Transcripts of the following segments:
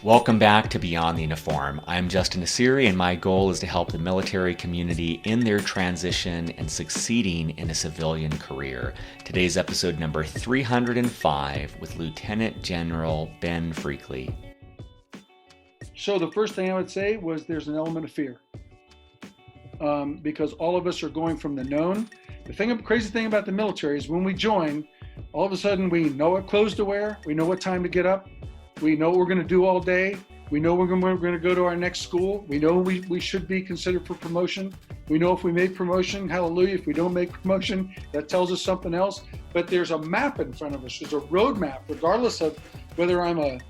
Welcome back to Beyond the Uniform. I'm Justin Asiri, and my goal is to help the military community in their transition and succeeding in a civilian career. Today's episode number 305 with Lieutenant General Ben Freakley. So the first thing I would say was there's an element of fear because all of us are going from the known. Crazy thing about the military is when we join, all of a sudden we know what clothes to wear, we know what time to get up, we know what we're going to do all day, we know we're going to go to our next school, we know we should be considered for promotion, we know if we make promotion, hallelujah, if we don't make promotion, that tells us something else. But there's a map in front of us, there's a roadmap, regardless of whether I'm a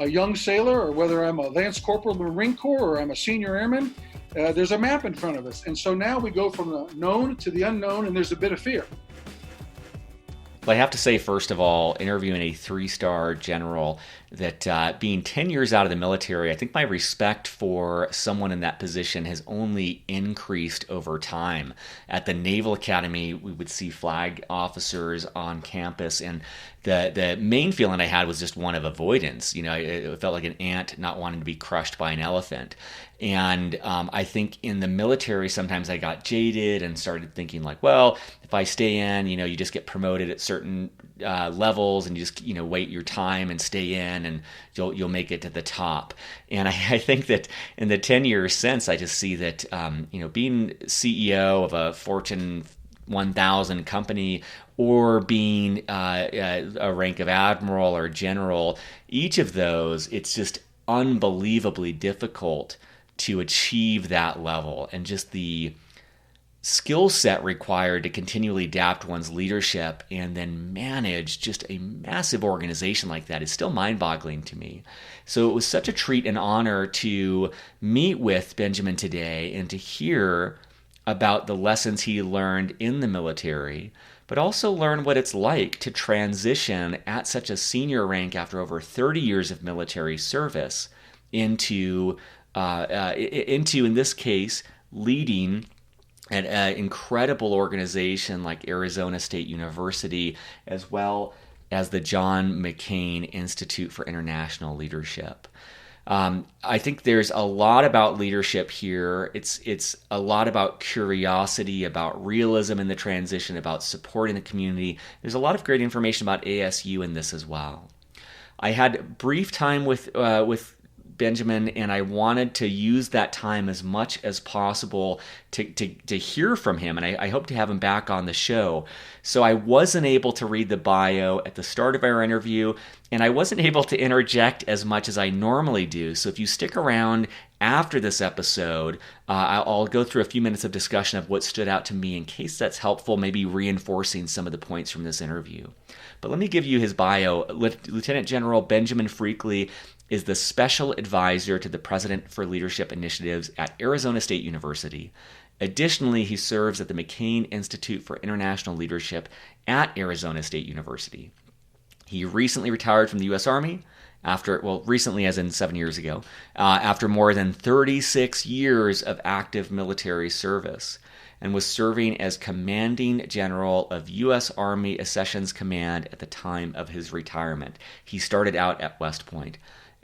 young sailor or whether I'm a Lance Corporal in the Marine Corps or I'm a senior airman. There's a map in front of us. And so now we go from the known to the unknown, and there's a bit of fear. Well, I have to say, first of all, interviewing a three-star general, that being 10 years out of the military, I think my respect for someone in that position has only increased over time. At the Naval Academy, we would see flag officers on campus, and the main feeling I had was just one of avoidance. You know, it felt like an ant not wanting to be crushed by an elephant. And I think in the military, sometimes I got jaded and started thinking like, well, if I stay in, you just get promoted at certain levels, and you just, wait your time and stay in, and you'll make it to the top. And I think that in the 10 years since, I just see that, being CEO of a Fortune 1000 company, or being a rank of admiral or general, each of those, it's just unbelievably difficult to achieve that level, and just the skill set required to continually adapt one's leadership and then manage just a massive organization like that is still mind-boggling to me. So it was such a treat and honor to meet with Benjamin today and to hear about the lessons he learned in the military, but also learn what it's like to transition at such a senior rank after over 30 years of military service into in this case, leading an incredible organization like Arizona State University, as well as the McCain Institute for International Leadership. I think there's a lot about leadership here. It's a lot about curiosity, about realism in the transition, about supporting the community. There's a lot of great information about ASU in this as well. I had brief time with Benjamin, and I wanted to use that time as much as possible to hear from him, and I hope to have him back on the show. So I wasn't able to read the bio at the start of our interview, and I wasn't able to interject as much as I normally do. So if you stick around after this episode, I'll go through a few minutes of discussion of what stood out to me in case that's helpful, maybe reinforcing some of the points from this interview. But let me give you his bio. Lieutenant General Benjamin Freakley is the Special Advisor to the President for Leadership Initiatives at Arizona State University. Additionally, he serves at the McCain Institute for International Leadership at Arizona State University. He recently retired from the U.S. Army recently as in 7 years ago, after more than 36 years of active military service, and was serving as Commanding General of U.S. Army Accessions Command at the time of his retirement. He started out at West Point.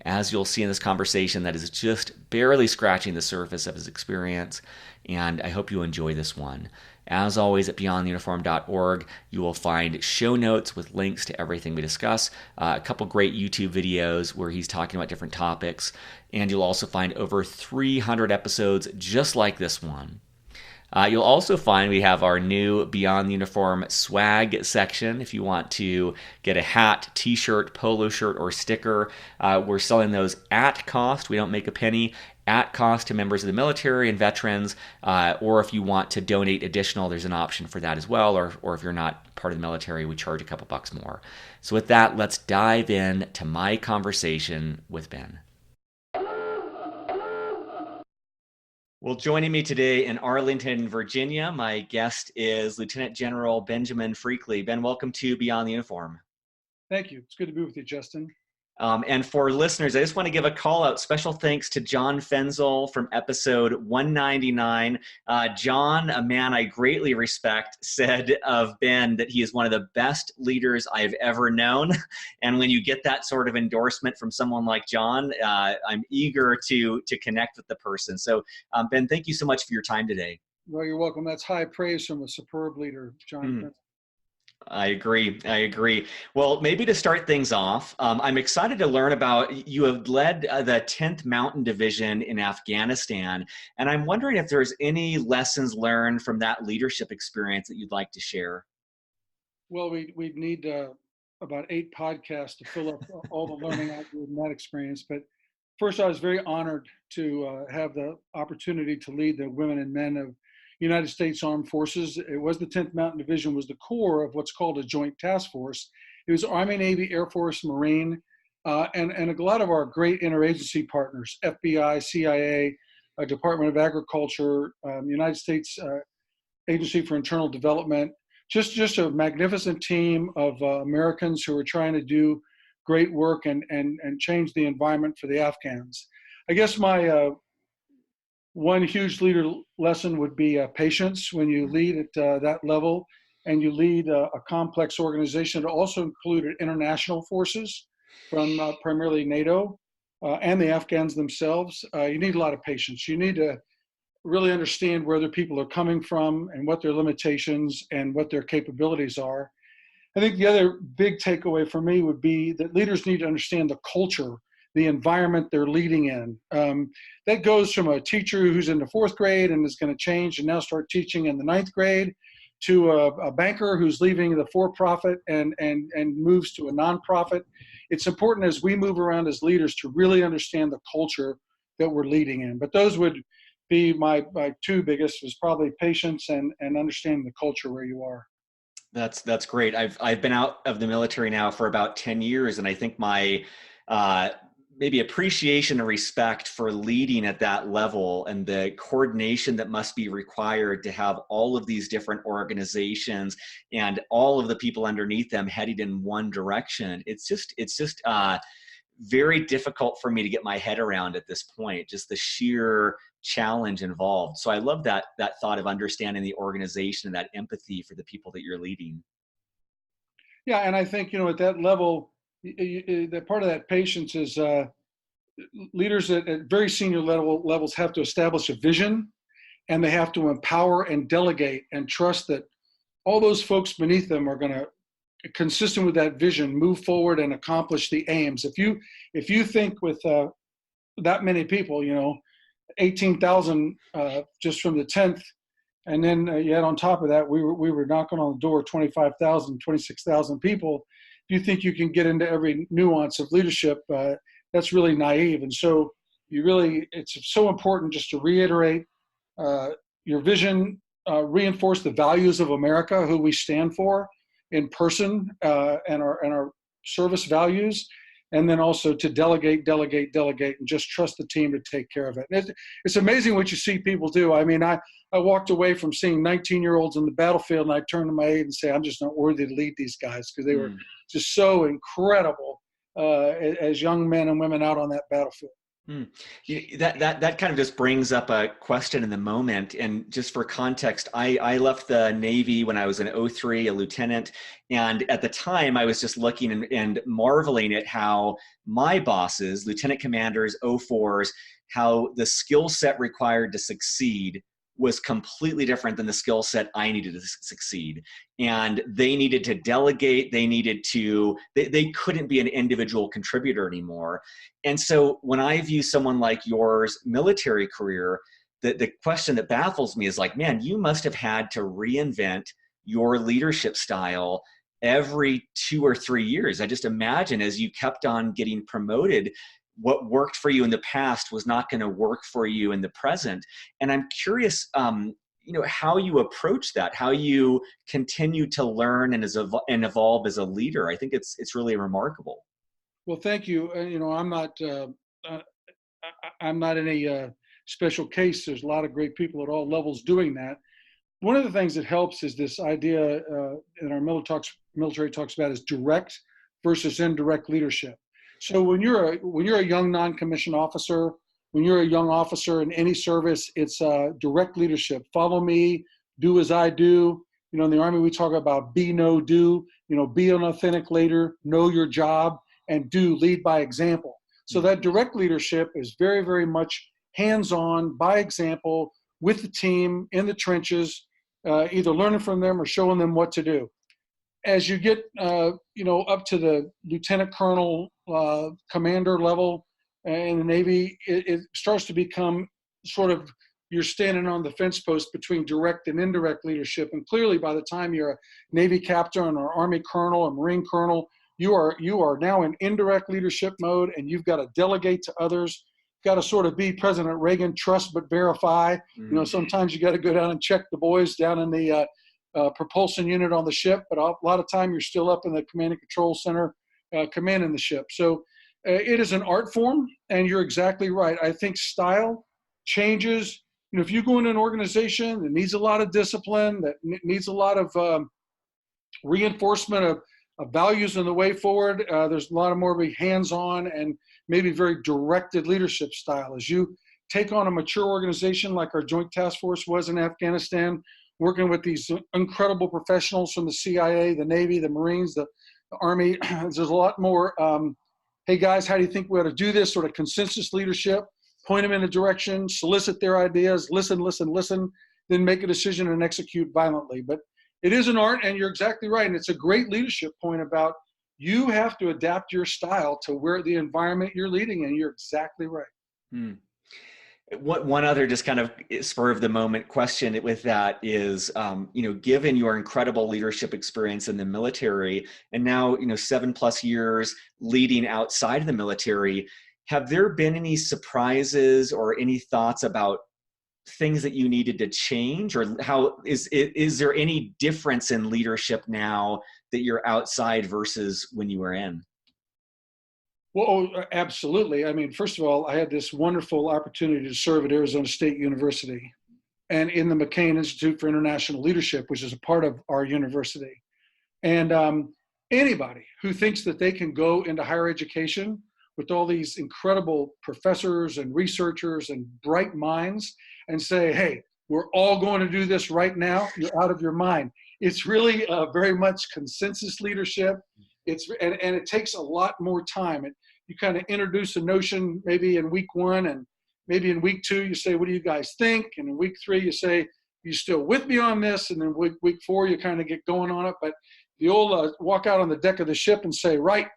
As you'll see in this conversation, that is just barely scratching the surface of his experience, and I hope you enjoy this one. As always, at beyondtheuniform.org, you will find show notes with links to everything we discuss, a couple great YouTube videos where he's talking about different topics, and you'll also find over 300 episodes just like this one. You'll also find we have our new Beyond the Uniform swag section. If you want to get a hat, t-shirt, polo shirt, or sticker, we're selling those at cost. We don't make a penny. At cost to members of the military and veterans, or if you want to donate additional, there's an option for that as well, or if you're not part of the military, we charge a couple bucks more. So with that, let's dive in to my conversation with Ben. Well, joining me today in Arlington, Virginia, my guest is Lieutenant General Benjamin Freakley. Ben, welcome to Beyond the Uniform. Thank you. It's good to be with you, Justin. And for listeners, I just want to give a call out. Special thanks to John Fenzel from episode 199. John, a man I greatly respect, said of Ben that he is one of the best leaders I've ever known. And when you get that sort of endorsement from someone like John, I'm eager to connect with the person. So, Ben, thank you so much for your time today. Well, you're welcome. That's high praise from a superb leader, John Fenzel. I agree. Well, maybe to start things off, I'm excited to learn about, you have led the 10th Mountain Division in Afghanistan, and I'm wondering if there's any lessons learned from that leadership experience that you'd like to share. Well, we'd need about 8 podcasts to fill up all the learning I did in that experience. But first, I was very honored to have the opportunity to lead the women and men of United States Armed Forces. It was the 10th Mountain Division was the core of what's called a joint task force. It was Army, Navy, Air Force, Marine, and a lot of our great interagency partners, FBI, CIA, Department of Agriculture, United States Agency for Internal Development, just a magnificent team of Americans who are trying to do great work and change the environment for the Afghans. I guess my one huge leader lesson would be patience when you lead at that level and you lead a complex organization that also included international forces from primarily NATO and the Afghans themselves. You need a lot of patience. You need to really understand where other people are coming from and what their limitations and what their capabilities are. I think the other big takeaway for me would be that leaders need to understand the culture, the environment they're leading in. That goes from a teacher who's in the 4th grade and is going to change and now start teaching in the 9th grade to a banker who's leaving the for-profit and moves to a nonprofit. It's important as we move around as leaders to really understand the culture that we're leading in. But those would be my 2 biggest, was probably patience and understanding the culture where you are. That's great. I've been out of the military now for about 10 years, and I think my maybe appreciation and respect for leading at that level and the coordination that must be required to have all of these different organizations and all of the people underneath them headed in one direction. It's just very difficult for me to get my head around at this point, just the sheer challenge involved. So I love that thought of understanding the organization and that empathy for the people that you're leading. Yeah, and I think, at that level, that part of that patience is leaders at very senior levels have to establish a vision, and they have to empower and delegate and trust that all those folks beneath them are going to, consistent with that vision, move forward and accomplish the aims. If you think with that many people, 18,000 just from the 10th, and then you had on top of that, we were knocking on the door, 25,000, 26,000 people. If you think you can get into every nuance of leadership, that's really naive. And so it's so important just to reiterate your vision, reinforce the values of America, who we stand for in person, and our service values, and then also to delegate, and just trust the team to take care of it. It's amazing what you see people do. I mean, I walked away from seeing 19-year-olds on the battlefield, and I turned to my aide and say, I'm just not worthy to lead these guys, because they were just so incredible as young men and women out on that battlefield. That kind of just brings up a question in the moment. And just for context, I left the Navy when I was an 03, a lieutenant. And at the time I was just looking and marveling at how my bosses, lieutenant commanders, 04s, how the skill set required to succeed was completely different than the skill set I needed to succeed. And they needed to delegate, they couldn't be an individual contributor anymore. And so when I view someone like yours military career, the question that baffles me is like, man, you must have had to reinvent your leadership style every 2 or 3 years. I just imagine as you kept on getting promoted, what worked for you in the past was not going to work for you in the present. And I'm curious, how you approach that, how you continue to learn and evolve as a leader. I think it's really remarkable. Well, thank you. I'm not any special case. There's a lot of great people at all levels doing that. One of the things that helps is this idea that our military talks about is direct versus indirect leadership. So when you're a young non-commissioned officer, when you're a young officer in any service, it's direct leadership. Follow me, do as I do. You know, in the Army, we talk about be, know, do. You know, be an authentic leader, know your job, and do, lead by example. So that direct leadership is very, very much hands-on, by example, with the team in the trenches, either learning from them or showing them what to do. As you get, up to the lieutenant colonel, commander level in the Navy, it starts to become sort of you're standing on the fence post between direct and indirect leadership. And clearly, by the time you're a Navy captain or Army colonel or Marine colonel, you are now in indirect leadership mode, and you've got to delegate to others. You've got to sort of be President Reagan, trust but verify. You know, sometimes you got to go down and check the boys down in the propulsion unit on the ship, but a lot of time you're still up in the command and control center, commanding the ship. So it is an art form, and you're exactly right. I think style changes. You know, if you go into an organization that needs a lot of discipline, that needs a lot of reinforcement of values and the way forward, there's a lot of more of a hands-on and maybe very directed leadership style. As you take on a mature organization like our Joint Task Force was in Afghanistan, working with these incredible professionals from the CIA, the Navy, the Marines, the Army, there's a lot more, hey guys, how do you think we ought to do this, sort of consensus leadership, point them in a direction, solicit their ideas, listen, then make a decision and execute violently. But it is an art, and you're exactly right. And it's a great leadership point about you have to adapt your style to where the environment you're leading in. You're exactly right. One other just kind of spur of the moment question with that is, given your incredible leadership experience in the military and now, 7+ years leading outside of the military, have there been any surprises or any thoughts about things that you needed to change, or how is there any difference in leadership now that you're outside versus when you were in? Well, absolutely. I mean, first of all, I had this wonderful opportunity to serve at Arizona State University and in the McCain Institute for International Leadership, which is a part of our university. And anybody who thinks that they can go into higher education with all these incredible professors and researchers and bright minds and say, hey, we're all going to do this right now, you're out of your mind. It's really very much consensus leadership. And it takes a lot more time. You kind of introduce a notion maybe in week 1, and maybe in week 2 you say, what do you guys think? And in week 3 you say, you still with me on this? And then week 4 you kind of get going on it. But the old walk out on the deck of the ship and say, right,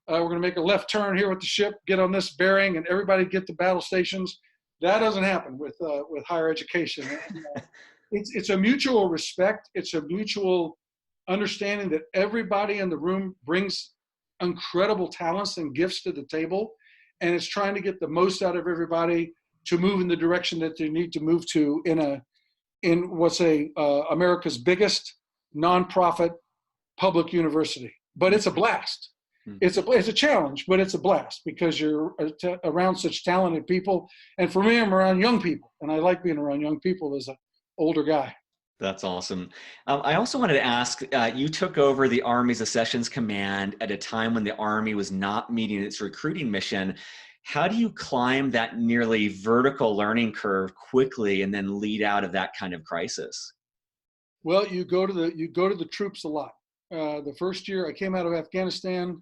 we're going to make a left turn here with the ship, get on this bearing, and everybody get to battle stations. That doesn't happen with higher education. It's a mutual respect. It's a mutual understanding that everybody in the room brings incredible talents and gifts to the table, and it's trying to get the most out of everybody to move in the direction that they need to move to in what's America's biggest nonprofit public university. But it's a blast. It's a challenge, but it's a blast because you're around such talented people. And for me, I'm around young people, and I like being around young people as an older guy. That's awesome. I also wanted to ask, you took over the Army's Accessions Command at a time when the Army was not meeting its recruiting mission. How do you climb that nearly vertical learning curve quickly and then lead out of that kind of crisis? Well, you go to the troops a lot. The first year I came out of Afghanistan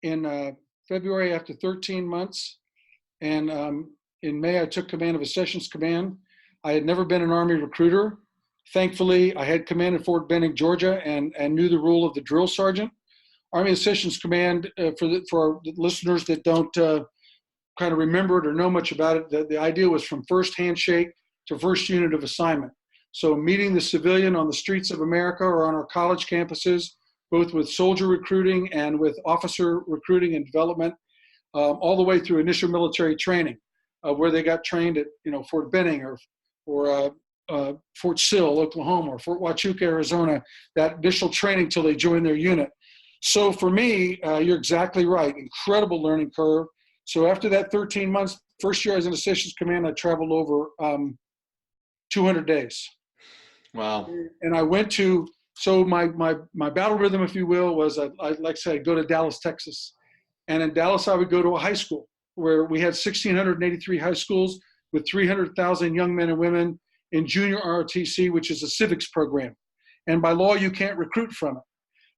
in February after 13 months. And in May, I took command of Accessions Command. I had never been an Army recruiter. Thankfully, I had commanded Fort Benning, Georgia, and knew the role of the drill sergeant. Army Accessions Command, for the listeners that don't kind of remember it or know much about it, the idea was from first handshake to first unit of assignment. So meeting the civilian on the streets of America or on our college campuses, both with soldier recruiting and with officer recruiting and development, all the way through initial military training, where they got trained at Fort Benning or Fort Sill, Oklahoma, or Fort Huachuca, Arizona, that initial training till they joined their unit. So for me, you're exactly right, incredible learning curve. So after that 13 months, first year I was in Accessions Command, I traveled over 200 days. Wow. And I went so my battle rhythm, if you will, was, like I said, I'd go to Dallas, Texas. And in Dallas, I would go to a high school where we had 1,683 high schools with 300,000 young men and women in junior ROTC, which is a civics program. And by law, you can't recruit from it.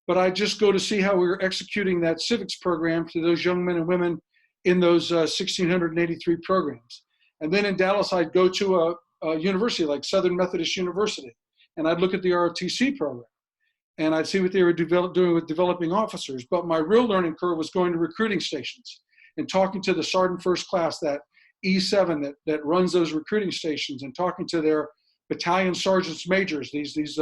But I just go to see how we were executing that civics program to those young men and women in those 1,683 programs. And then in Dallas, I'd go to a university like Southern Methodist University, and I'd look at the ROTC program, and I'd see what they were doing with developing officers. But my real learning curve was going to recruiting stations and talking to the sergeant first class, that E7 that runs those recruiting stations, and talking to their battalion sergeants majors, these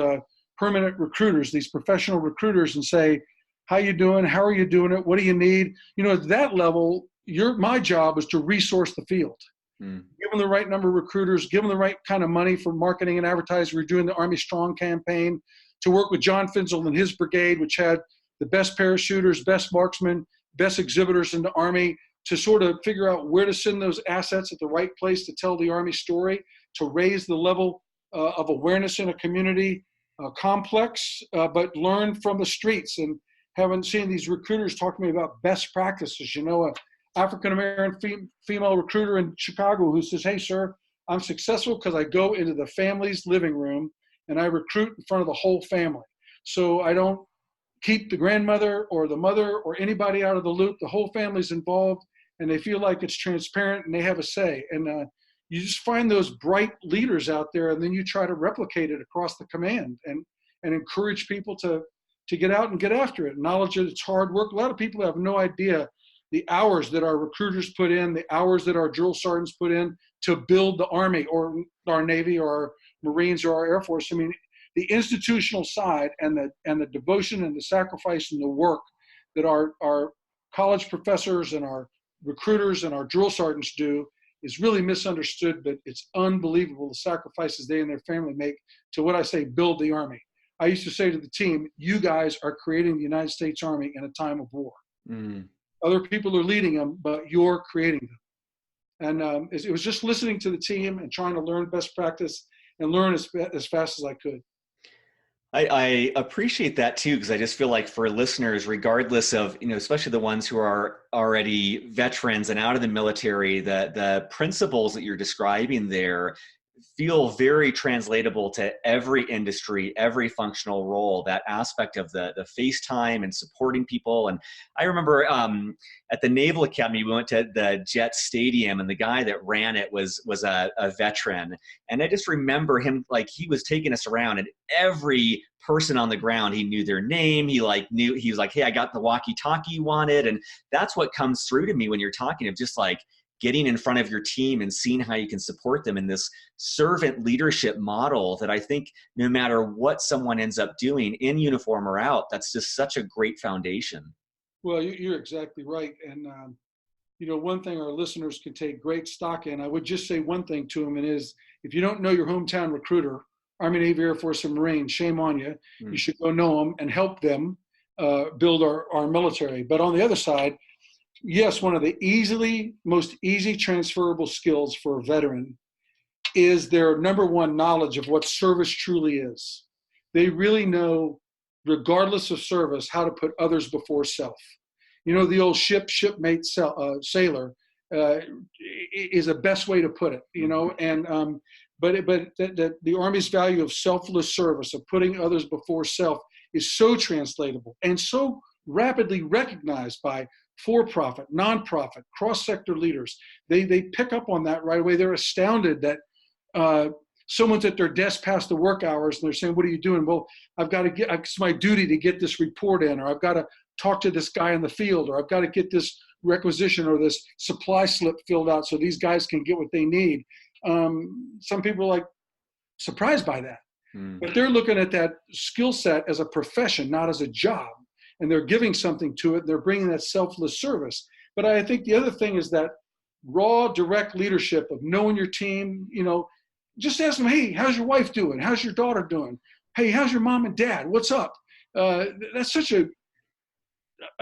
permanent recruiters, these professional recruiters, and say, how you doing? How are you doing it? What do you need? You know, at that level, my job is to resource the field. Give them the right number of recruiters, give them the right kind of money for marketing and advertising. We're doing the Army Strong campaign to work with John Finzel and his brigade, which had the best parachuters, best marksmen, best exhibitors in the Army, to sort of figure out where to send those assets at the right place to tell the Army story, to raise the level of awareness in a community, complex, but learn from the streets. And having seen these recruiters talk to me about best practices, you know, African-American female recruiter in Chicago who says, hey, sir, I'm successful because I go into the family's living room and I recruit in front of the whole family. So I don't keep the grandmother or the mother or anybody out of the loop. The whole family's involved, and they feel like it's transparent and they have a say. And you just find those bright leaders out there, and then you try to replicate it across the command and encourage people to get out and get after it. Knowledge that it's hard work. A lot of people have no idea the hours that our recruiters put in, the hours that our drill sergeants put in to build the Army or our Navy or our Marines or our Air Force. I mean, the institutional side and the devotion and the sacrifice and the work that our college professors and our recruiters and our drill sergeants do is really misunderstood, but it's unbelievable the sacrifices they and their family make to, what I say, build the Army. I used to say to the team, you guys are creating the United States Army in a time of war. Other people are leading them, but you're creating them. And it was just listening to the team and trying to learn best practice and learn as fast as I could. I appreciate that too, because I just feel like for listeners, regardless of, you know, especially the ones who are already veterans and out of the military, the principles that you're describing there feel very translatable to every industry, every functional role, that aspect of the FaceTime and supporting people. And I remember at the Naval Academy, we went to the Jet Stadium, and the guy that ran it was a veteran. And I just remember him, like, he was taking us around, and every person on the ground, he knew their name. He was like, hey, I got the walkie-talkie you wanted. And that's what comes through to me when you're talking of just like getting in front of your team and seeing how you can support them in this servant leadership model that I think no matter what someone ends up doing, in uniform or out, that's just such a great foundation. Well, you're exactly right. And, you know, one thing our listeners can take great stock in, I would just say one thing to them, and is, if you don't know your hometown recruiter, Army, Navy, Air Force, and Marines, shame on you. You should go know them and help them build our military. But on the other side, yes, one of the most easy transferable skills for a veteran is their number one knowledge of what service truly is. They really know, regardless of service, how to put others before self. You know, the old shipmate sailor is the best way to put it, you know, and but the Army's value of selfless service, of putting others before self, is so translatable and so rapidly recognized by for-profit, nonprofit, cross-sector leaders. They pick up on that right away. They're astounded that someone's at their desk past the work hours, and they're saying, what are you doing? Well, it's my duty to get this report in, or I've got to talk to this guy in the field, or I've got to get this requisition or this supply slip filled out so these guys can get what they need. Some people are like surprised by that, but they're looking at that skill set as a profession, not as a job. And they're giving something to it. They're bringing that selfless service. But I think the other thing is that raw, direct leadership of knowing your team. You know, just ask them, hey, how's your wife doing? How's your daughter doing? Hey, how's your mom and dad? What's up? That's such a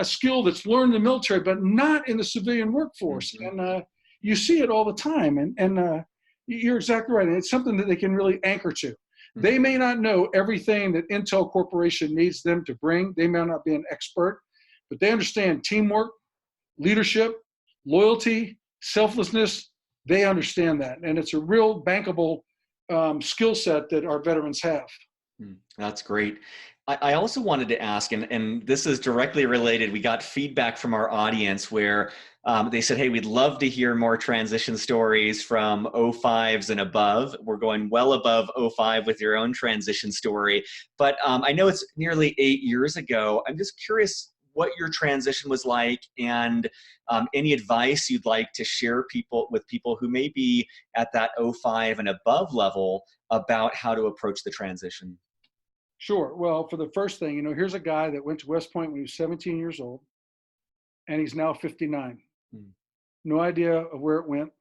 skill that's learned in the military, but not in the civilian workforce. And you see it all the time. And you're exactly right. And it's something that they can really anchor to. They may not know everything that Intel Corporation needs them to bring. They may not be an expert, but they understand teamwork, leadership, loyalty, selflessness. They understand that. And it's a real bankable skill set that our veterans have. That's great. I also wanted to ask, and this is directly related. We got feedback from our audience where they said, hey, we'd love to hear more transition stories from 05s and above. We're going well above 05 with your own transition story. But I know it's nearly 8 years ago. I'm just curious what your transition was like, and any advice you'd like to share with people who may be at that 05 and above level about how to approach the transition. Sure. Well, for the first thing, here's a guy that went to West Point when he was 17 years old, and he's now 59. No idea of where it went,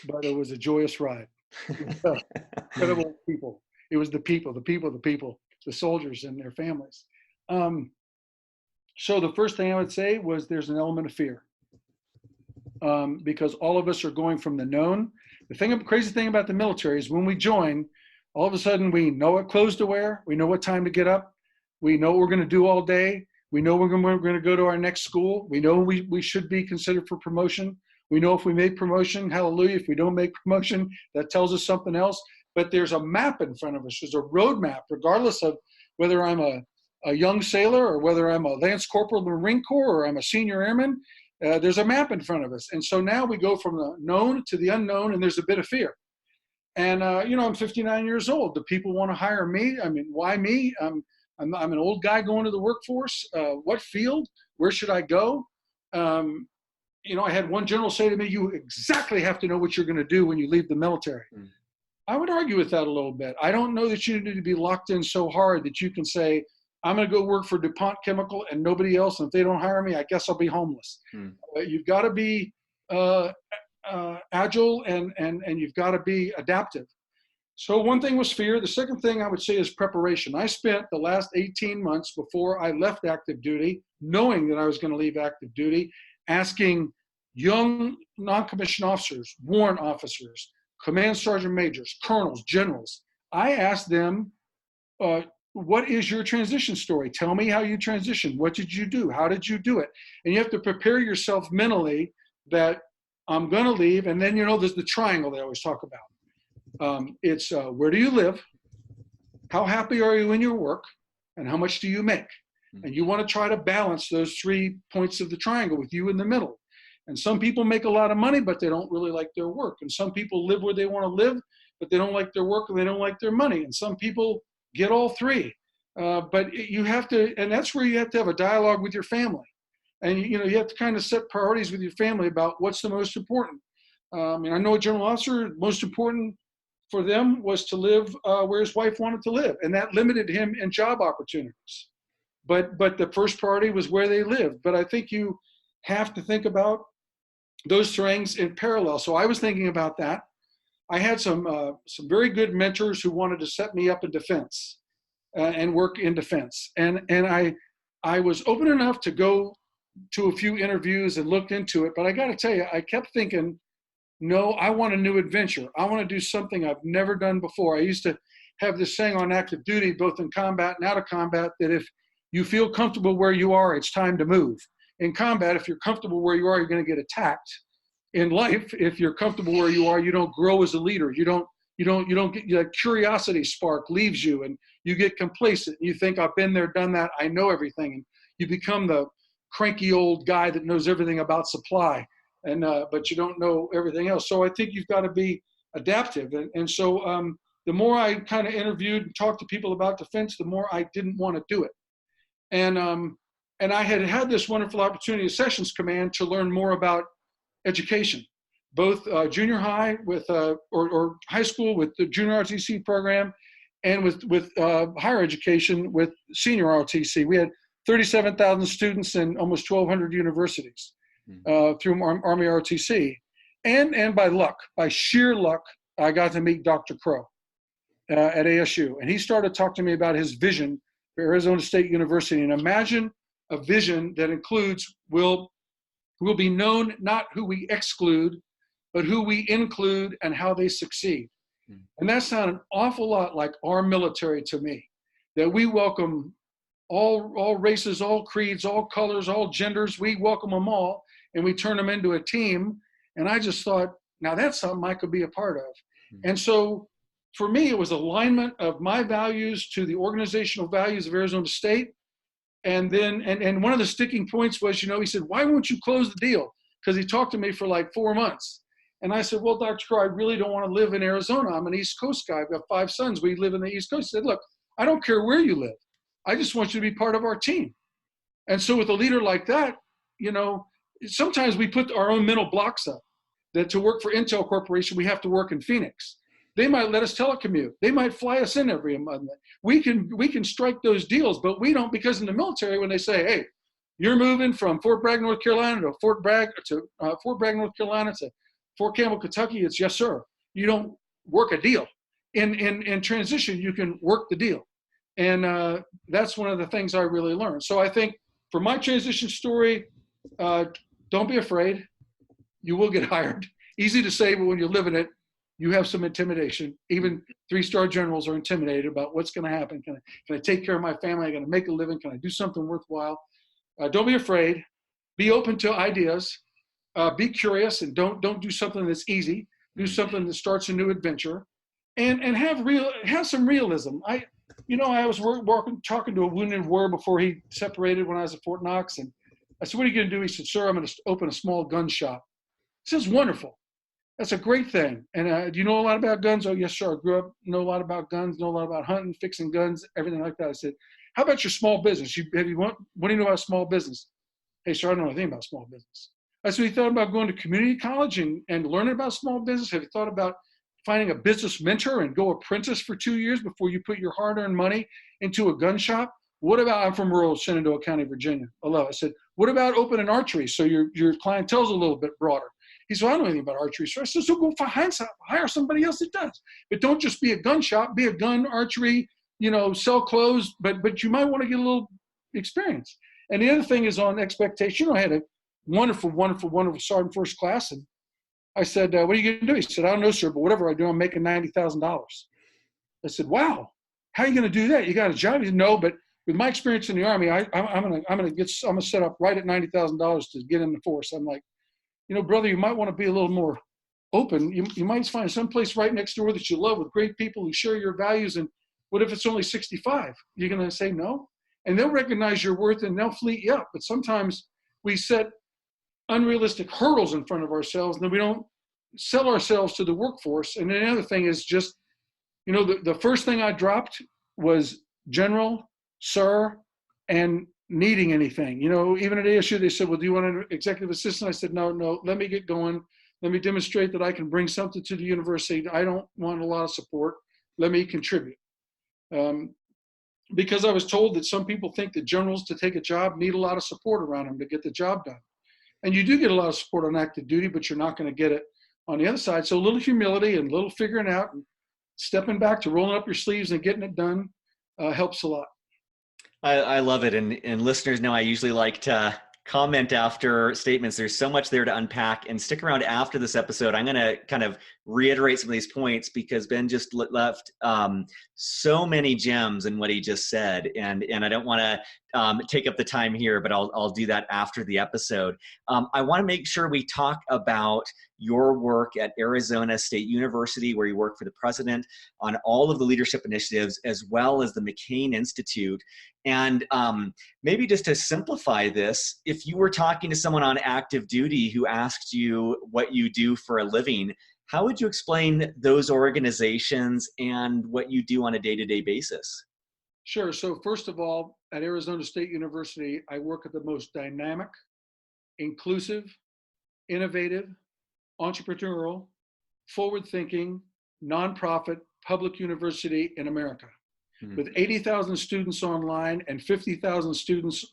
but it was a joyous ride. Incredible people. It was the people, the soldiers and their families. So the first thing I would say was there's an element of fear, because all of us are going from the known. The crazy thing about the military is when we join, all of a sudden we know what clothes to wear. We know what time to get up. We know what we're going to do all day. We know we're going to go to our next school. We know we should be considered for promotion. We know if we make promotion, hallelujah. If we don't make promotion, that tells us something else. But there's a map in front of us. There's a roadmap, regardless of whether I'm a young sailor or whether I'm a Lance Corporal in the Marine Corps or I'm a senior airman. There's a map in front of us. And so now we go from the known to the unknown, and there's a bit of fear. And, I'm 59 years old. Do people want to hire me? I mean, why me? I'm an old guy going to the workforce. What field? Where should I go? I had one general say to me, you exactly have to know what you're going to do when you leave the military. I would argue with that a little bit. I don't know that you need to be locked in so hard that you can say, I'm going to go work for DuPont Chemical and nobody else. And if they don't hire me, I guess I'll be homeless. You've got to be agile and you've got to be adaptive. So one thing was fear. The second thing I would say is preparation. I spent the last 18 months before I left active duty, knowing that I was going to leave active duty, asking young non-commissioned officers, warrant officers, command sergeant majors, colonels, generals. I asked them, what is your transition story? Tell me how you transitioned. What did you do? How did you do it? And you have to prepare yourself mentally that I'm going to leave. And then, there's the triangle they always talk about. It's where do you live? How happy are you in your work? And how much do you make? And you want to try to balance those 3 points of the triangle with you in the middle. And some people make a lot of money, but they don't really like their work. And some people live where they want to live, but they don't like their work and they don't like their money. And some people get all 3. But you have to, and that's where you have to have a dialogue with your family. And, you have to kind of set priorities with your family about what's the most important. And I know a general officer, most important for them was to live where his wife wanted to live. And that limited him in job opportunities. But the first priority was where they lived. But I think you have to think about those things in parallel. So I was thinking about that. I had some very good mentors who wanted to set me up in defense and work in defense. And I was open enough to go to a few interviews and looked into it. But I got to tell you, I kept thinking, no, I want a new adventure. I want to do something I've never done before. I used to have this saying on active duty, both in combat and out of combat, that if you feel comfortable where you are, it's time to move. In combat, if you're comfortable where you are, you're going to get attacked. In life, if you're comfortable where you are, you don't grow as a leader. You don't get, that curiosity spark leaves you and you get complacent. You think, I've been there, done that. I know everything. And you become the cranky old guy that knows everything about supply, but you don't know everything else. So I think you've got to be adaptive. And so the more I kind of interviewed and talked to people about defense, the more I didn't want to do it. And I had this wonderful opportunity at Accessions Command to learn more about education, both junior high with or high school with the junior ROTC program, and with higher education with senior ROTC. We had 37,000 students in almost 1,200 universities through Army ROTC. And by sheer luck, I got to meet Dr. Crow at ASU. And he started talking to me about his vision for Arizona State University. And imagine a vision that includes, will be known not who we exclude, but who we include and how they succeed. And that sounded an awful lot like our military to me, that we welcome all races, all creeds, all colors, all genders. We welcome them all. and we turned them into a team. And I just thought, now that's something I could be a part of. And so for me, it was alignment of my values to the organizational values of Arizona State. And then, and one of the sticking points was, he said, why won't you close the deal? Because he talked to me for like 4 months. And I said, well, Dr. Crow, I really don't want to live in Arizona. I'm an East Coast guy. I've got 5 sons. We live in the East Coast. He said, look, I don't care where you live. I just want you to be part of our team. And so with a leader like that, sometimes we put our own mental blocks up that to work for Intel Corporation, we have to work in Phoenix. They might let us telecommute. They might fly us in every month. We can strike those deals, but we don't, because in the military, when they say, hey, you're moving from Fort Bragg, North Carolina to Fort Bragg, North Carolina to Fort Campbell, Kentucky, it's yes, sir. You don't work a deal. In transition, you can work the deal. And that's one of the things I really learned. So I think for my transition story, don't be afraid. You will get hired. Easy to say, but when you live in it, you have some intimidation. Even 3-star generals are intimidated about what's going to happen. Can I take care of my family? I'm going to make a living. Can I do something worthwhile? Don't be afraid. Be open to ideas. Be curious, and don't do something that's easy. Do something that starts a new adventure, and have some realism. I was talking to a wounded warrior before he separated when I was at Fort Knox, and I said, "What are you going to do?" He said, "Sir, I'm going to open a small gun shop." He says, "Wonderful. That's a great thing. And do you know a lot about guns?" "Oh, yes, sir. I grew up, know a lot about guns, know a lot about hunting, fixing guns, everything like that." I said, "How about your small business? What do you know about small business?" "Hey, sir, I don't know anything about small business." I said, "You thought about going to community college and learning about small business? Have you thought about finding a business mentor and go apprentice for 2 years before you put your hard-earned money into a gun shop? What about," I'm from rural Shenandoah County, Virginia. I said, "What about opening archery so your clientele's a little bit broader?" He said, "I don't know anything about archery." So I said, "So go hire somebody else that does. But don't just be a gun shop, be a gun archery, sell clothes, but you might want to get a little experience." And the other thing is on expectation. I had a wonderful, wonderful, wonderful sergeant first class. And I said, "What are you going to do?" He said, "I don't know, sir, but whatever I do, I'm making $90,000. I said, "Wow, how are you going to do that? You got a job?" He said, "No, but with my experience in the Army, I'm going to set up right at $90,000 to get in the force." I'm like, "Brother, you might want to be a little more open. You might find some place right next door that you love with great people who share your values. And what if it's only 65? You're going to say no?" And they'll recognize your worth and they'll fleet you up. But sometimes we set unrealistic hurdles in front of ourselves, and then we don't sell ourselves to the workforce. And then the other thing is just, the first thing I dropped was general, sir, and needing anything. Even at ASU, they said, "Well, do you want an executive assistant?" I said, no, let me get going. Let me demonstrate that I can bring something to the university. I don't want a lot of support. Let me contribute. Because I was told that some people think that generals, to take a job, need a lot of support around them to get the job done. And you do get a lot of support on active duty, but you're not going to get it on the other side. So a little humility and a little figuring out and stepping back to rolling up your sleeves and getting it done helps a lot. I love it. And listeners know I usually like to comment after statements. There's so much there to unpack, and stick around after this episode. I'm going to kind of reiterate some of these points because Ben just left so many gems in what he just said. And I don't want to take up the time here, but I'll do that after the episode. I want to make sure we talk about your work at Arizona State University, where you work for the president on all of the leadership initiatives, as well as the McCain Institute. And maybe just to simplify this, if you were talking to someone on active duty who asked you what you do for a living, how would you explain those organizations and what you do on a day-to-day basis? Sure. So first of all, at Arizona State University, I work at the most dynamic, inclusive, innovative, entrepreneurial, forward-thinking, nonprofit public university in America. With 80,000 students online and 80,000 students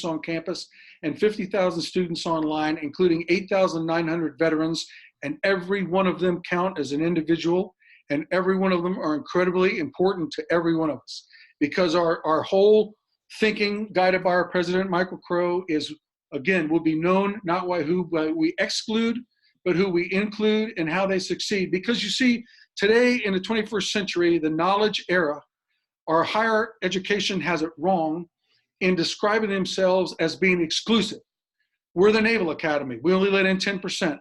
on campus and 50,000 students online, including 8,900 veterans, and every one of them count as an individual, and every one of them are incredibly important to every one of us, because our whole thinking, guided by our president, Michael Crow, is, again, will be known not by who we exclude, but who we include and how they succeed. Because you see, today in the 21st century, the knowledge era, our higher education has it wrong in describing themselves as being exclusive. We're the Naval Academy. We only let in 10%.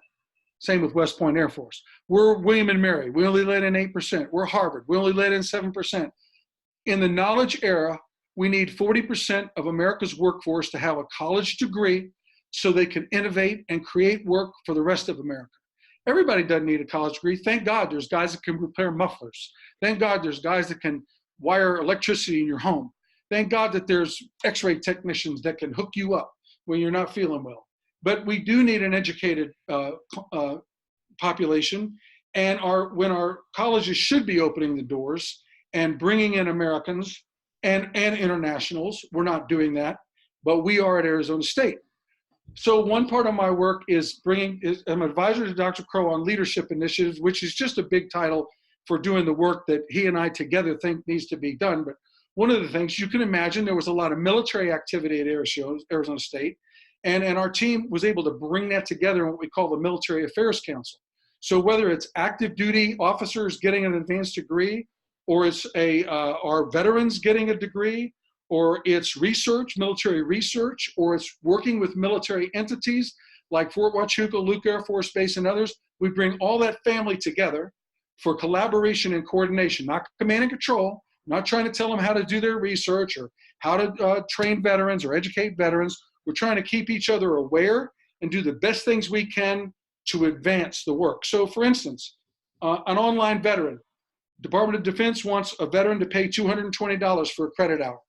Same with West Point Air Force. We're William and Mary. We only let in 8%. We're Harvard. We only let in 7%. In the knowledge era, we need 40% of America's workforce to have a college degree so they can innovate and create work for the rest of America. Everybody doesn't need a college degree. Thank God there's guys that can repair mufflers. Thank God there's guys that can wire electricity in your home. Thank God that there's x-ray technicians that can hook you up when you're not feeling well. But we do need an educated population. And when our colleges should be opening the doors and bringing in Americans and internationals, we're not doing that, but we are at Arizona State. So one part of my work is I'm advisor to Dr. Crow on leadership initiatives, which is just a big title for doing the work that he and I together think needs to be done. But one of the things you can imagine, there was a lot of military activity at Arizona State, and our team was able to bring that together in what we call the Military Affairs Council. So whether it's active duty officers getting an advanced degree, or it's our veterans getting a degree, or it's research, military research, or it's working with military entities like Fort Huachuca, Luke Air Force Base, and others, we bring all that family together for collaboration and coordination, not command and control, not trying to tell them how to do their research or how to train veterans or educate veterans. We're trying to keep each other aware and do the best things we can to advance the work. So for instance, an online veteran, Department of Defense wants a veteran to pay $220 for a credit hour.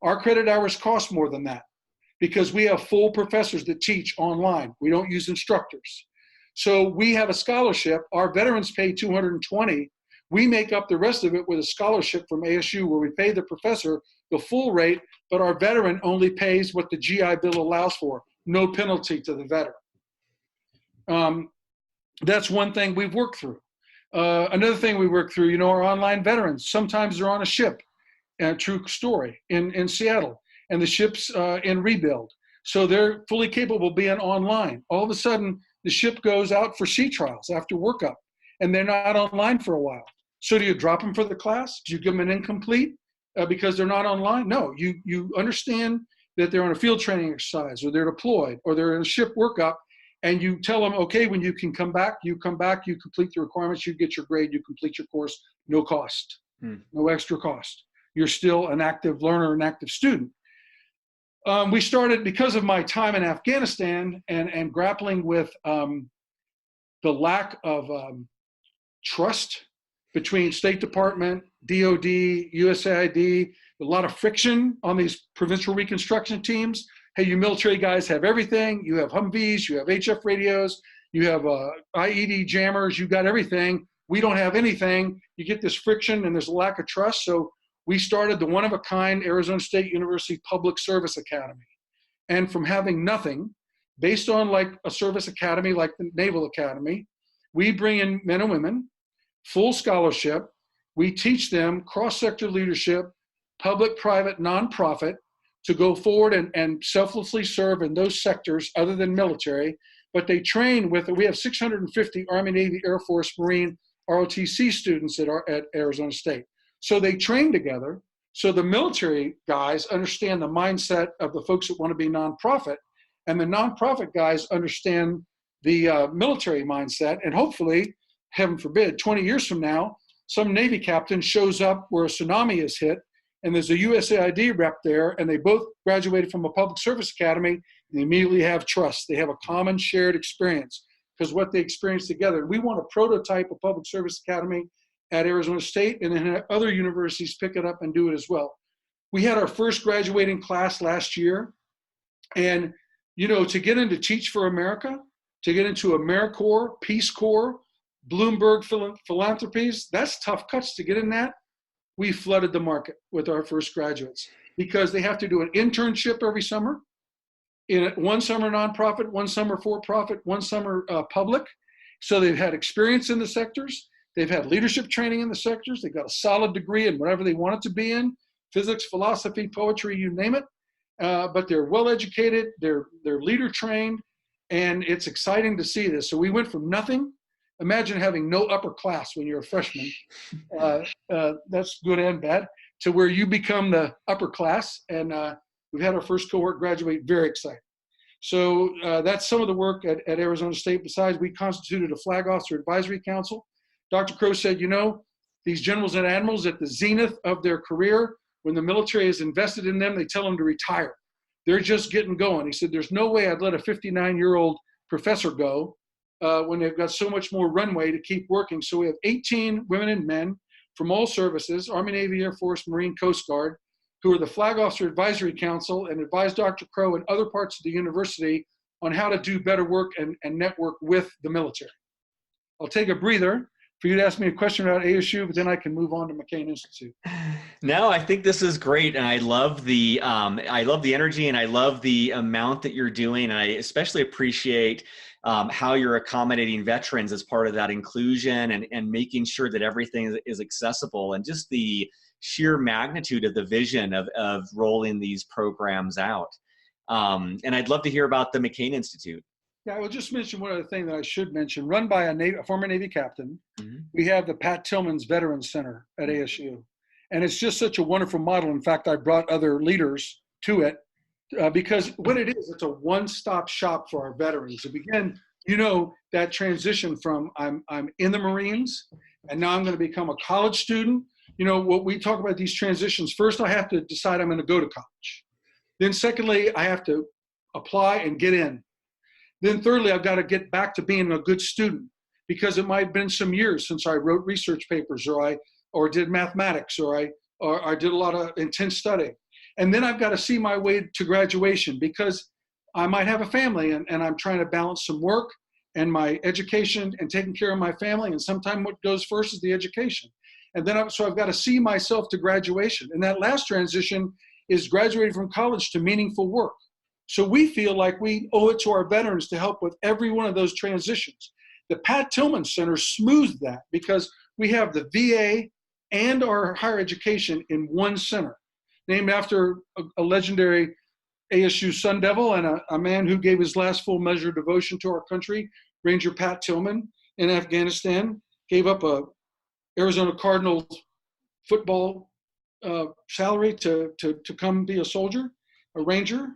Our credit hours cost more than that because we have full professors that teach online. We don't use instructors. So we have a scholarship. Our veterans pay $220. We make up the rest of it with a scholarship from ASU where we pay the professor the full rate, but our veteran only pays what the GI Bill allows for, no penalty to the veteran. That's one thing we've worked through. Another thing we work through, our online veterans, sometimes they're on a ship, true story, in Seattle, and the ship's in rebuild. So they're fully capable of being online. All of a sudden, the ship goes out for sea trials after workup, and they're not online for a while. So do you drop them for the class? Do you give them an incomplete because they're not online? No, you understand that they're on a field training exercise, or they're deployed, or they're in a ship workup, and you tell them, okay, when you can come back, you complete the requirements, you get your grade, you complete your course, no cost, no extra cost. You're still an active learner, an active student. We started, because of my time in Afghanistan and grappling with the lack of trust between State Department, DOD, USAID, a lot of friction on these provincial reconstruction teams. Hey, you military guys have everything. You have Humvees, you have HF radios, you have IED jammers, you got everything. We don't have anything. You get this friction and there's a lack of trust. So we started the one-of-a-kind Arizona State University Public Service Academy. And from having nothing, based on like a service academy like the Naval Academy, we bring in men and women, full scholarship. We teach them cross-sector leadership, public, private, nonprofit, to go forward and selflessly serve in those sectors other than military. But they train we have 650 Army, Navy, Air Force, Marine, ROTC students at Arizona State. So they train together. So the military guys understand the mindset of the folks that want to be nonprofit, and the nonprofit guys understand the military mindset. And hopefully, heaven forbid, 20 years from now, some Navy captain shows up where a tsunami is hit, and there's a USAID rep there, and they both graduated from a public service academy, and they immediately have trust. They have a common shared experience because what they experience together. And we want to prototype a public service academy at Arizona State, and then other universities pick it up and do it as well. We had our first graduating class last year, and to get into Teach for America, to get into AmeriCorps, Peace Corps, Bloomberg Philanthropies, that's tough cuts to get in that. We flooded the market with our first graduates because they have to do an internship every summer, in one summer nonprofit, one summer for-profit, one summer public. So they've had experience in the sectors. They've had leadership training in the sectors. They've got a solid degree in whatever they want it to be in, physics, philosophy, poetry, you name it. But they're well-educated, they're leader trained, and it's exciting to see this. So we went from nothing. Imagine having no upper class when you're a freshman. That's good and bad, to where you become the upper class. And we've had our first cohort graduate, very excited. So that's some of the work at Arizona State. Besides, we constituted a Flag Officer Advisory Council. Dr. Crow said, these generals and admirals at the zenith of their career, when the military is invested in them, they tell them to retire. They're just getting going. He said, there's no way I'd let a 59-year-old professor go when they've got so much more runway to keep working. So we have 18 women and men from all services, Army, Navy, Air Force, Marine, Coast Guard, who are the Flag Officer Advisory Council and advise Dr. Crow and other parts of the university on how to do better work and network with the military. I'll take a breather for you to ask me a question about ASU, but then I can move on to McCain Institute. No, I think this is great, and I love the energy, and I love the amount that you're doing, and I especially appreciate how you're accommodating veterans as part of that inclusion and making sure that everything is accessible, and just the sheer magnitude of the vision of rolling these programs out. And I'd love to hear about the McCain Institute. Yeah, I will just mention one other thing that I should mention. Run by a former Navy captain, Mm-hmm. we have the Pat Tillman's Veterans Center at ASU. And it's just such a wonderful model. In fact, I brought other leaders to it because what it is, it's a one-stop shop for our veterans. To begin, that transition from I'm in the Marines and now I'm going to become a college student. What we talk about these transitions, first I have to decide I'm going to go to college. Then secondly, I have to apply and get in. Then thirdly, I've got to get back to being a good student because it might have been some years since I wrote research papers or did mathematics or I did a lot of intense studying. And then I've got to see my way to graduation because I might have a family and I'm trying to balance some work and my education and taking care of my family. And sometimes what goes first is the education. And then so I've got to see myself to graduation. And that last transition is graduating from college to meaningful work. So we feel like we owe it to our veterans to help with every one of those transitions. The Pat Tillman Center smoothed that because we have the VA and our higher education in one center, named after a legendary ASU Sun Devil and a man who gave his last full measure of devotion to our country, Ranger Pat Tillman in Afghanistan, gave up a Arizona Cardinals football salary to come be a soldier, a ranger.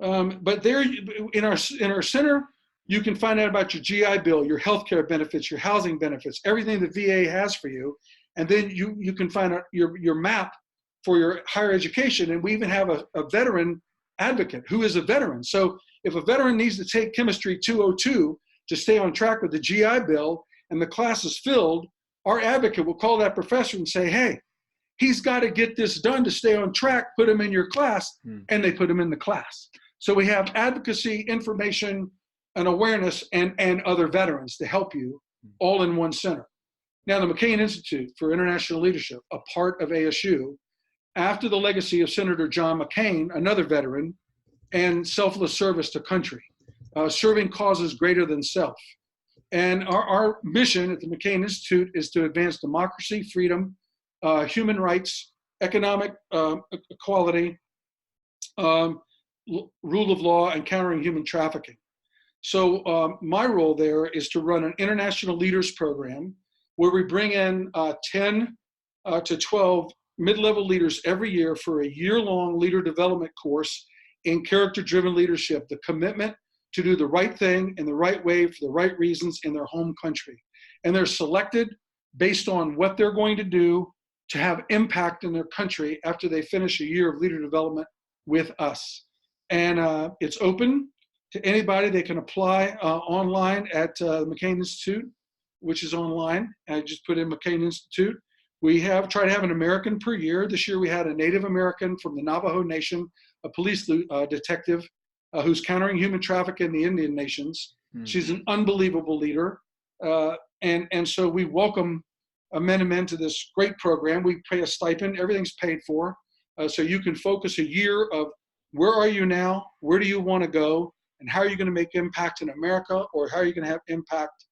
But there, in our center, you can find out about your GI Bill, your healthcare benefits, your housing benefits, everything the VA has for you. And then you can find out your map for your higher education. And we even have a veteran advocate who is a veteran. So if a veteran needs to take Chemistry 202 to stay on track with the GI Bill and the class is filled, our advocate will call that professor and say, hey, he's got to get this done to stay on track, put him in your class, and they put him in the class. So we have advocacy, information, and awareness, and other veterans to help you all in one center. Now, the McCain Institute for International Leadership, a part of ASU, after the legacy of Senator John McCain, another veteran, and selfless service to country, serving causes greater than self. And our mission at the McCain Institute is to advance democracy, freedom, human rights, economic equality, rule of law, and countering human trafficking. So my role there is to run an international leaders program where we bring in 10 to 12 mid-level leaders every year for a year-long leader development course in character-driven leadership, the commitment to do the right thing in the right way for the right reasons in their home country. And they're selected based on what they're going to do to have impact in their country after they finish a year of leader development with us. And it's open to anybody. They can apply online at the McCain Institute, which is online. I just put in McCain Institute. We try to have an American per year. This year we had a Native American from the Navajo Nation, a police detective who's countering human trafficking in the Indian nations. She's an unbelievable leader. And so we welcome men and men to this great program. We pay a stipend. Everything's paid for. So you can focus a year of where are you now? Where do you want to go? And how are you going to make impact in America, or how are you going to have impact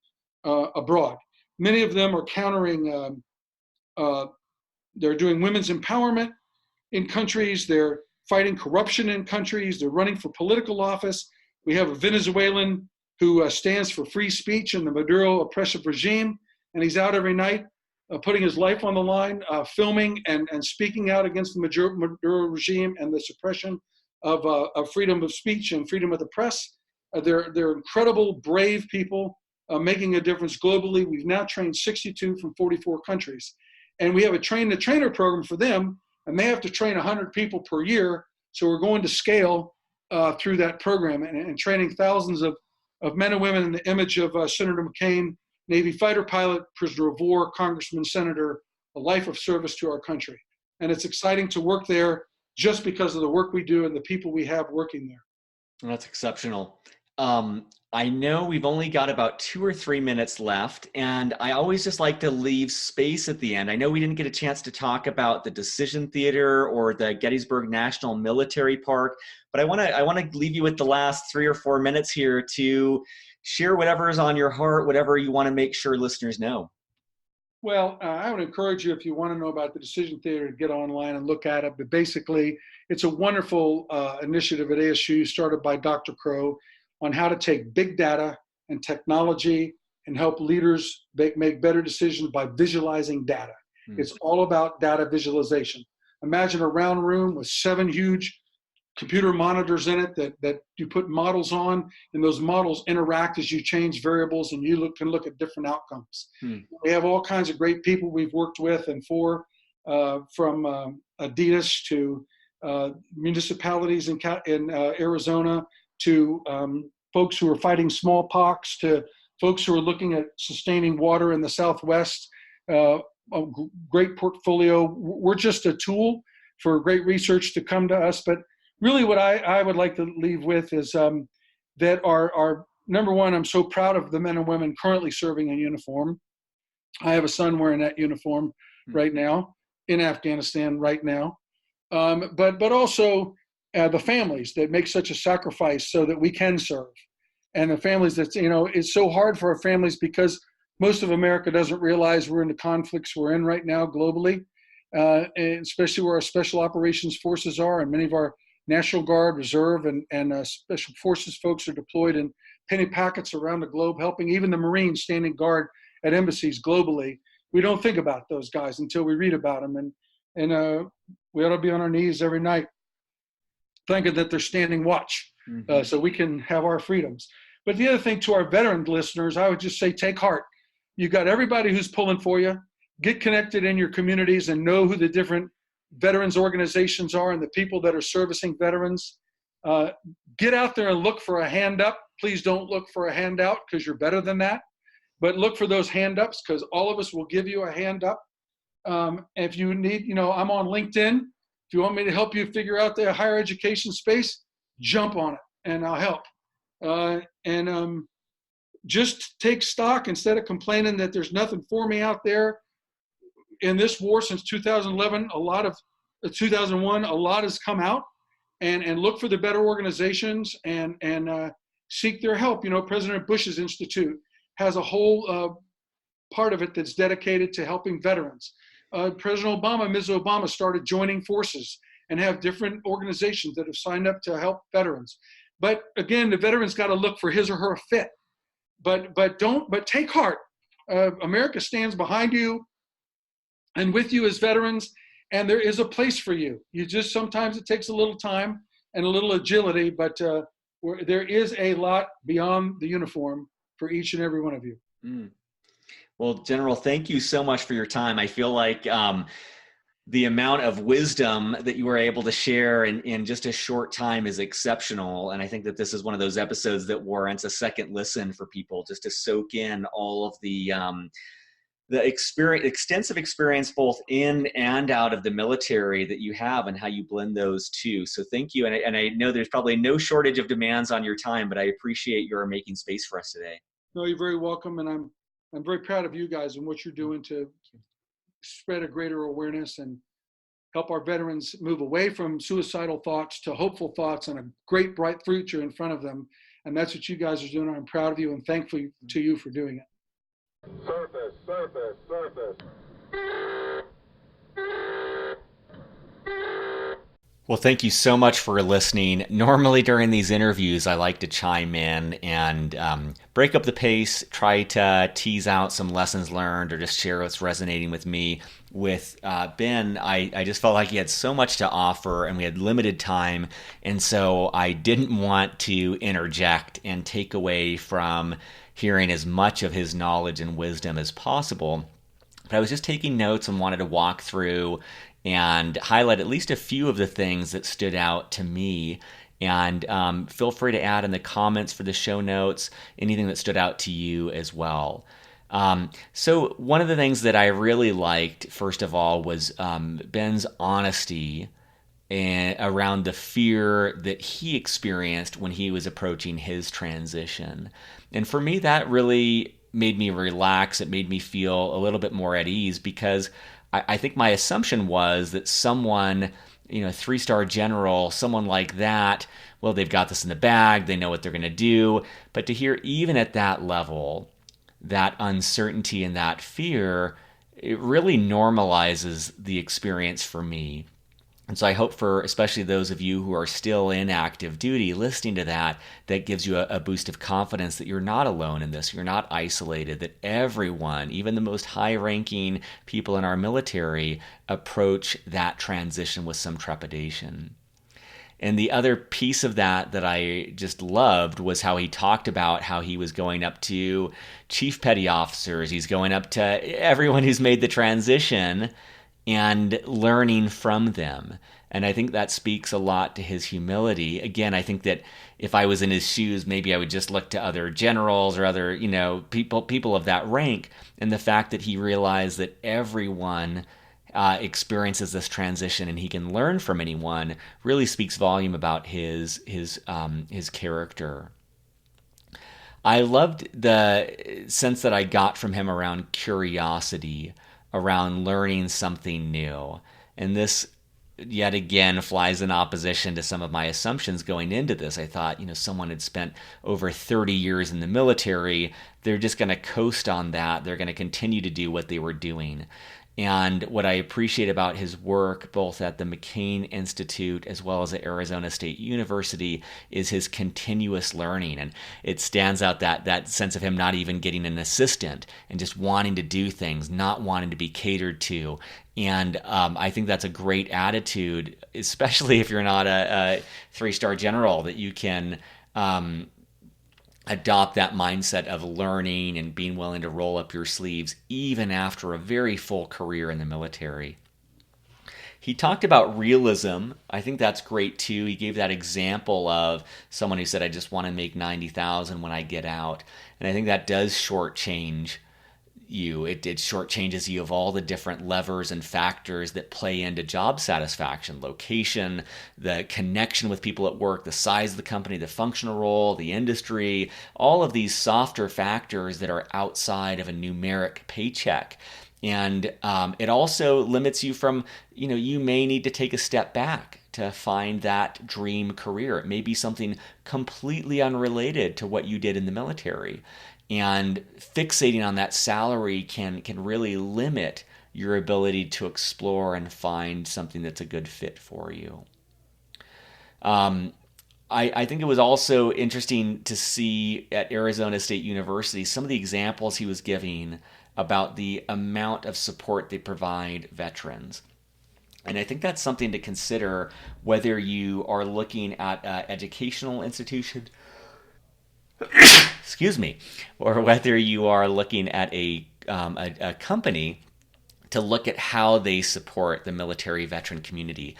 abroad? Many of them are countering, they're doing women's empowerment in countries. They're fighting corruption in countries. They're running for political office. We have a Venezuelan who stands for free speech in the Maduro oppressive regime. And he's out every night putting his life on the line, filming and speaking out against the Maduro regime and the suppression of freedom of speech and freedom of the press. They're incredible, brave people making a difference globally. We've now trained 62 from 44 countries. And we have a train-the-trainer program for them, and they have to train 100 people per year. So we're going to scale through that program and training thousands of men and women in the image of Senator McCain, Navy fighter pilot, prisoner of war, congressman, senator, a life of service to our country. And it's exciting to work there just because of the work we do and the people we have working there. That's exceptional. I know we've only got about 2 or 3 minutes left, and I always just like to leave space at the end. I know we didn't get a chance to talk about the Decision Theater or the Gettysburg National Military Park, but I want to leave you with the last 3 or 4 minutes here to share whatever is on your heart, whatever you want to make sure listeners know. Well, I would encourage you, if you want to know about the Decision Theater, to get online and look at it. But basically, it's a wonderful initiative at ASU started by Dr. Crow on how to take big data and technology and help leaders make better decisions by visualizing data. It's all about data visualization. Imagine a round room with 7 huge computer monitors in it that you put models on, and those models interact as you change variables, and you can look at different outcomes. We have all kinds of great people we've worked with and for, from Adidas to municipalities in Arizona, to folks who are fighting smallpox, to folks who are looking at sustaining water in the Southwest. A great portfolio. We're just a tool for great research to come to us. But really what I would like to leave with is that our number one, I'm so proud of the men and women currently serving in uniform. I have a son wearing that uniform right now in Afghanistan right now. But also the families that make such a sacrifice so that we can serve. And the families that, it's so hard for our families because most of America doesn't realize we're in the conflicts we're in right now globally, and especially where our special operations forces are, and many of our National Guard, Reserve, and Special Forces folks are deployed in penny packets around the globe, helping even the Marines standing guard at embassies globally. We don't think about those guys until we read about them, and we ought to be on our knees every night thinking that they're standing watch so we can have our freedoms. But the other thing to our veteran listeners, I would just say take heart. You've got everybody who's pulling for you. Get connected in your communities and know who the different veterans organizations are and the people that are servicing veterans. Get out there and look for a hand up. Please don't look for a handout because you're better than that. But look for those hand ups because all of us will give you a hand up. If you need, I'm on LinkedIn. If you want me to help you figure out the higher education space, jump on it and I'll help. Just take stock instead of complaining that there's nothing for me out there. In this war since 2011, 2001, a lot has come out, and look for the better organizations and seek their help. President Bush's Institute has a whole part of it that's dedicated to helping veterans. President Obama, Ms. Obama started joining forces and have different organizations that have signed up to help veterans. But again, the veteran's got to look for his or her fit. But take heart. America stands behind you and with you as veterans, and there is a place for you. Sometimes it takes a little time and a little agility, but there is a lot beyond the uniform for each and every one of you. Well, General, thank you so much for your time. I feel like the amount of wisdom that you were able to share in just a short time is exceptional. And I think that this is one of those episodes that warrants a second listen for people just to soak in all of the extensive experience both in and out of the military that you have and how you blend those two. So thank you. And I know there's probably no shortage of demands on your time, but I appreciate your making space for us today. No, you're very welcome. And I'm very proud of you guys and what you're doing to spread a greater awareness and help our veterans move away from suicidal thoughts to hopeful thoughts and a great bright future in front of them. And that's what you guys are doing. I'm proud of you and thankful to you for doing it. Surface. Well, thank you so much for listening. Normally during these interviews, I like to chime in and break up the pace, try to tease out some lessons learned or just share what's resonating with me. With Ben, I just felt like he had so much to offer and we had limited time. And so I didn't want to interject and take away from hearing as much of his knowledge and wisdom as possible. But I was just taking notes and wanted to walk through and highlight at least a few of the things that stood out to me. And feel free to add in the comments for the show notes anything that stood out to you as well. So one of the things that I really liked, first of all, was Ben's honesty around the fear that he experienced when he was approaching his transition. And for me, that really made me relax. It made me feel a little bit more at ease because I think my assumption was that someone, 3-star general, someone like that, well, they've got this in the bag, they know what they're going to do. But to hear even at that level, that uncertainty and that fear, it really normalizes the experience for me. And so I hope for especially those of you who are still in active duty listening to that, that gives you a boost of confidence that you're not alone in this, you're not isolated, that everyone, even the most high-ranking people in our military, approach that transition with some trepidation. And the other piece of that I just loved was how he talked about how he was going up to chief petty officers, he's going up to everyone who's made the transition, and learning from them. And I think that speaks a lot to his humility. Again, I think that if I was in his shoes, maybe I would just look to other generals or other, people of that rank. And the fact that he realized that everyone experiences this transition and he can learn from anyone really speaks volume about his character. I loved the sense that I got from him around curiosity, around learning something new. And this, yet again, flies in opposition to some of my assumptions going into this. I thought, someone had spent over 30 years in the military. They're just going to coast on that. They're going to continue to do what they were doing. And what I appreciate about his work, both at the McCain Institute as well as at Arizona State University, is his continuous learning. And it stands out that sense of him not even getting an assistant and just wanting to do things, not wanting to be catered to. And I think that's a great attitude, especially if you're not a 3-star general, that you can adopt that mindset of learning and being willing to roll up your sleeves even after a very full career in the military. He talked about realism. I think that's great too. He gave that example of someone who said, I just want to make 90,000 when I get out. And I think that does shortchange you. It shortchanges you of all the different levers and factors that play into job satisfaction, location, the connection with people at work, the size of the company, the functional role, the industry, all of these softer factors that are outside of a numeric paycheck. And it also limits you from, you may need to take a step back to find that dream career. It may be something completely unrelated to what you did in the military. And fixating on that salary can really limit your ability to explore and find something that's a good fit for you. I think it was also interesting to see at Arizona State University some of the examples he was giving about the amount of support they provide veterans. And I think that's something to consider whether you are looking at an educational institution excuse me, or whether you are looking at a company to look at how they support the military veteran community.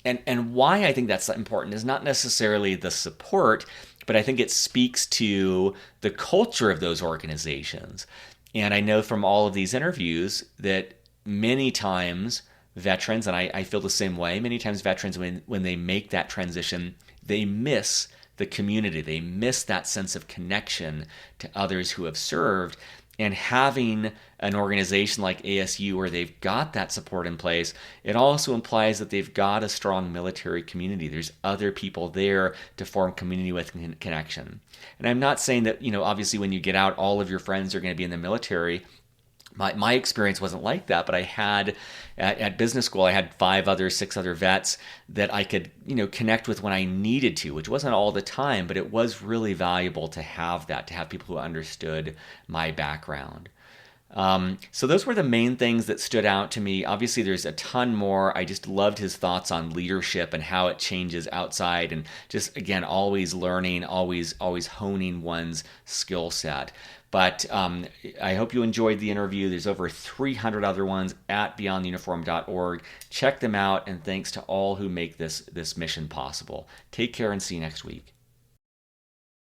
And why I think that's important is not necessarily the support, but I think it speaks to the culture of those organizations. And I know from all of these interviews that many times veterans, and I feel the same way, many times veterans, when they make that transition, they miss the community. They miss that sense of connection to others who have served. And having an organization like ASU where they've got that support in place, it also implies that they've got a strong military community. There's other people there to form community with connection. And I'm not saying that, obviously when you get out, all of your friends are going to be in the military, my experience wasn't like that, but I had at business school, I had 6 other vets that I could, connect with when I needed to, which wasn't all the time, but it was really valuable to have that, to have people who understood my background. So those were the main things that stood out to me. Obviously, there's a ton more. I just loved his thoughts on leadership and how it changes outside, and just again, always learning, always honing one's skill set. But I hope you enjoyed the interview. There's over 300 other ones at beyondtheuniform.org. Check them out, and thanks to all who make this mission possible. Take care and see you next week.